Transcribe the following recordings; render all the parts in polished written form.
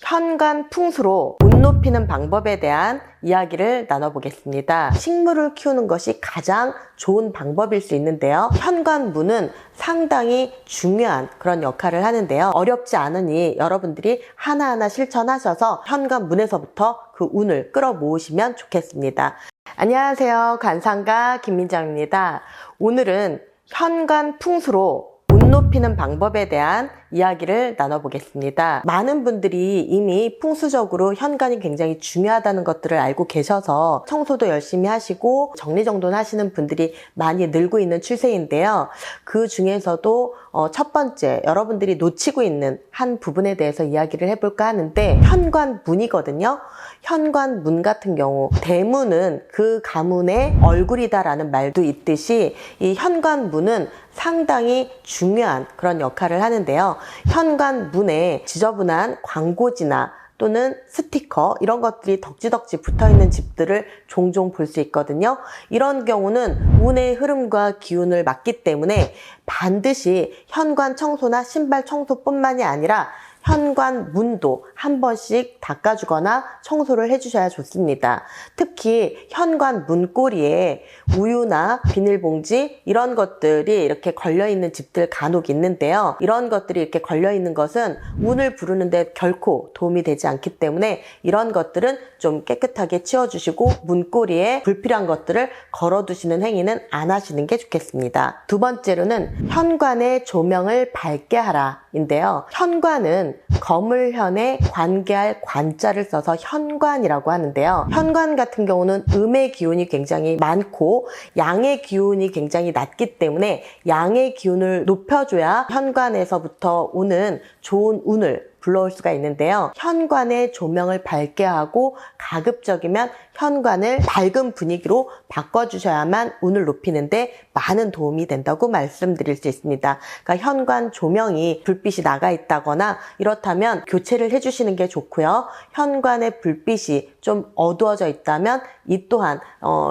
현관 풍수로 운 높이는 방법에 대한 이야기를 나눠보겠습니다. 식물을 키우는 것이 가장 좋은 방법일 수 있는데요. 현관문은 상당히 중요한 그런 역할을 하는데요. 어렵지 않으니 여러분들이 하나하나 실천하셔서 현관문에서부터 그 운을 끌어모으시면 좋겠습니다. 안녕하세요. 관상가 김민정입니다. 오늘은 현관 풍수로 운 높이는 방법에 대한 이야기를 나눠보겠습니다. 많은 분들이 이미 풍수적으로 현관이 굉장히 중요하다는 것들을 알고 계셔서 청소도 열심히 하시고 정리정돈 하시는 분들이 많이 늘고 있는 추세인데요. 그 중에서도 첫 번째 여러분들이 놓치고 있는 한 부분에 대해서 이야기를 해볼까 하는데 현관문이거든요. 현관문 같은 경우 대문은 그 가문의 얼굴이다라는 말도 있듯이 이 현관문은 상당히 중요한 그런 역할을 하는데요. 현관문에 지저분한 광고지나 또는 스티커 이런 것들이 덕지덕지 붙어있는 집들을 종종 볼 수 있거든요. 이런 경우는 운의 흐름과 기운을 막기 때문에 반드시 현관 청소나 신발 청소뿐만이 아니라 현관 문도 한 번씩 닦아주거나 청소를 해주셔야 좋습니다. 특히 현관 문고리에 우유나 비닐봉지 이런 것들이 이렇게 걸려있는 집들 간혹 있는데요. 이런 것들이 이렇게 걸려있는 것은 운을 부르는데 결코 도움이 되지 않기 때문에 이런 것들은 좀 깨끗하게 치워주시고 문고리에 불필요한 것들을 걸어두시는 행위는 안 하시는 게 좋겠습니다. 두 번째로는 현관의 조명을 밝게 하라 인데요. 현관은 거물현에 관계할 관자를 써서 현관이라고 하는데요. 현관 같은 경우는 음의 기운이 굉장히 많고 양의 기운이 굉장히 낮기 때문에 양의 기운을 높여줘야 현관에서부터 오는 좋은 운을 불러올 수가 있는데요. 현관의 조명을 밝게 하고 가급적이면 현관을 밝은 분위기로 바꿔주셔야만 운을 높이는데 많은 도움이 된다고 말씀드릴 수 있습니다. 그러니까 현관 조명이 불빛이 나가 있다거나 이렇다면 교체를 해주시는 게 좋고요. 현관의 불빛이 좀 어두워져 있다면 이 또한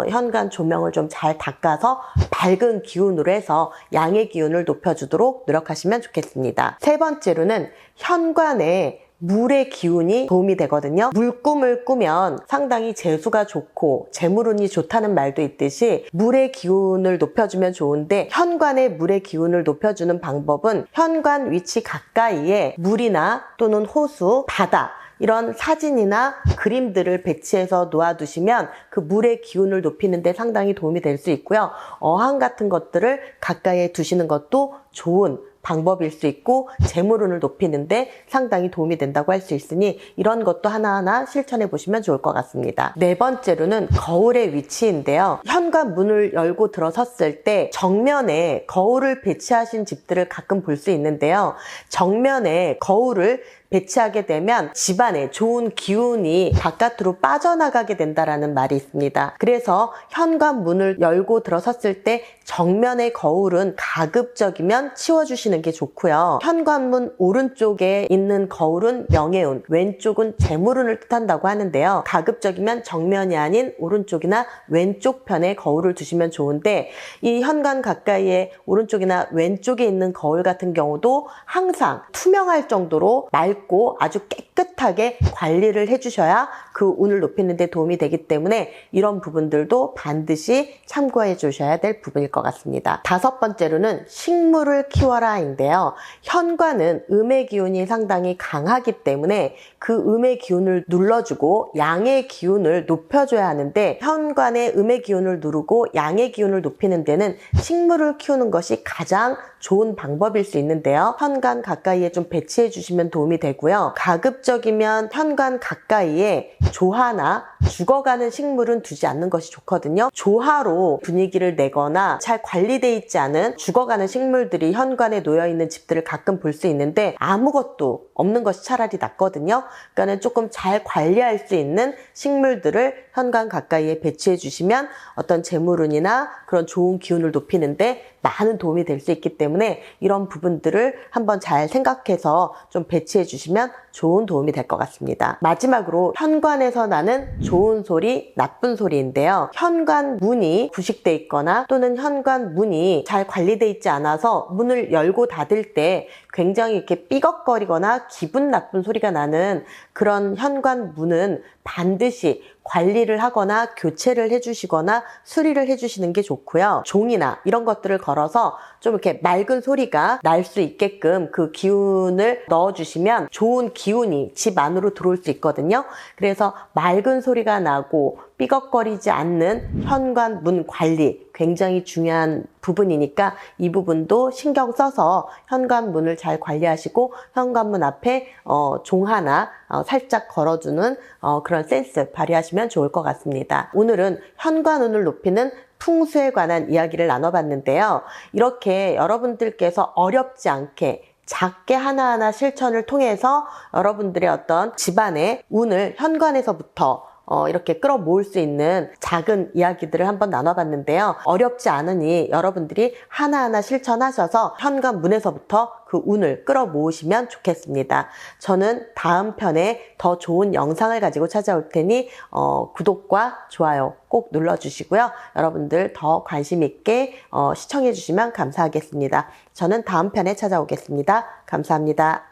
현관 조명을 좀 잘 닦아서 밝은 기운으로 해서 양의 기운을 높여주도록 노력하시면 좋겠습니다. 세 번째로는 현관에 물의 기운이 도움이 되거든요. 물꿈을 꾸면 상당히 재수가 좋고 재물운이 좋다는 말도 있듯이 물의 기운을 높여주면 좋은데 현관의 물의 기운을 높여주는 방법은 현관 위치 가까이에 물이나 또는 호수, 바다 이런 사진이나 그림들을 배치해서 놓아두시면 그 물의 기운을 높이는 데 상당히 도움이 될 수 있고요. 어항 같은 것들을 가까이에 두시는 것도 좋은 방법일 수 있고 재물운을 높이는데 상당히 도움이 된다고 할 수 있으니 이런 것도 하나하나 실천해 보시면 좋을 것 같습니다. 네 번째로는 거울의 위치인데요. 현관 문을 열고 들어섰을 때 정면에 거울을 배치하신 집들을 가끔 볼 수 있는데요. 정면에 거울을 배치하게 되면 집안에 좋은 기운이 바깥으로 빠져나가게 된다라는 말이 있습니다. 그래서 현관 문을 열고 들어섰을 때 정면의 거울은 가급적이면 치워주시는 게 좋고요. 현관문 오른쪽에 있는 거울은 명예운, 왼쪽은 재물운을 뜻한다고 하는데요. 가급적이면 정면이 아닌 오른쪽이나 왼쪽 편에 거울을 두시면 좋은데 이 현관 가까이에 오른쪽이나 왼쪽에 있는 거울 같은 경우도 항상 투명할 정도로 맑고 아주 깨끗하게 관리를 해주셔야 그 운을 높이는 데 도움이 되기 때문에 이런 부분들도 반드시 참고해 주셔야 될 부분일 것 같습니다. 다섯 번째로는 식물을 키워라 인데요. 현관은 음의 기운이 상당히 강하기 때문에 그 음의 기운을 눌러주고 양의 기운을 높여줘야 하는데 현관의 음의 기운을 누르고 양의 기운을 높이는 데는 식물을 키우는 것이 가장 좋은 방법일 수 있는데요. 현관 가까이에 좀 배치해 주시면 도움이 되고요. 가급적이면 현관 가까이에 조화나 죽어가는 식물은 두지 않는 것이 좋거든요. 조화로 분위기를 내거나 잘 관리되어 있지 않은 죽어가는 식물들이 현관에 놓여있는 집들을 가끔 볼 수 있는데 아무것도 없는 것이 차라리 낫거든요. 그러니까 조금 잘 관리할 수 있는 식물들을 현관 가까이에 배치해 주시면 어떤 재물운이나 그런 좋은 기운을 높이는데 많은 도움이 될 수 있기 때문에 이런 부분들을 한번 잘 생각해서 좀 배치해 주시면 좋은 도움이 될 것 같습니다. 마지막으로 현관에서 나는 좋은 소리, 나쁜 소리인데요. 현관문이 부식돼 있거나 또는 현관문이 잘 관리돼 있지 않아서 문을 열고 닫을 때 굉장히 이렇게 삐걱거리거나 기분 나쁜 소리가 나는 그런 현관문은 반드시 관리를 하거나 교체를 해주시거나 수리를 해주시는 게 좋고요. 종이나 이런 것들을 걸어서 좀 이렇게 맑은 소리가 날 수 있게끔 그 기운을 넣어주시면 좋은 기운이 집 안으로 들어올 수 있거든요. 그래서 맑은 소리가 나고 삐걱거리지 않는 현관문 관리 굉장히 중요한 부분이니까 이 부분도 신경 써서 현관문을 잘 관리하시고 현관문 앞에 종 하나 살짝 걸어주는 그런 센스 발휘하시면 좋을 것 같습니다. 오늘은 현관운을 높이는 풍수에 관한 이야기를 나눠봤는데요. 이렇게 여러분들께서 어렵지 않게 작게 하나하나 실천을 통해서 여러분들의 어떤 집안의 운을 현관에서부터 이렇게 끌어모을 수 있는 작은 이야기들을 한번 나눠봤는데요. 어렵지 않으니 여러분들이 하나하나 실천하셔서 현관문에서부터 그 운을 끌어모으시면 좋겠습니다. 저는 다음 편에 더 좋은 영상을 가지고 찾아올 테니 구독과 좋아요 꼭 눌러주시고요. 여러분들 더 관심 있게 시청해주시면 감사하겠습니다. 저는 다음 편에 찾아오겠습니다. 감사합니다.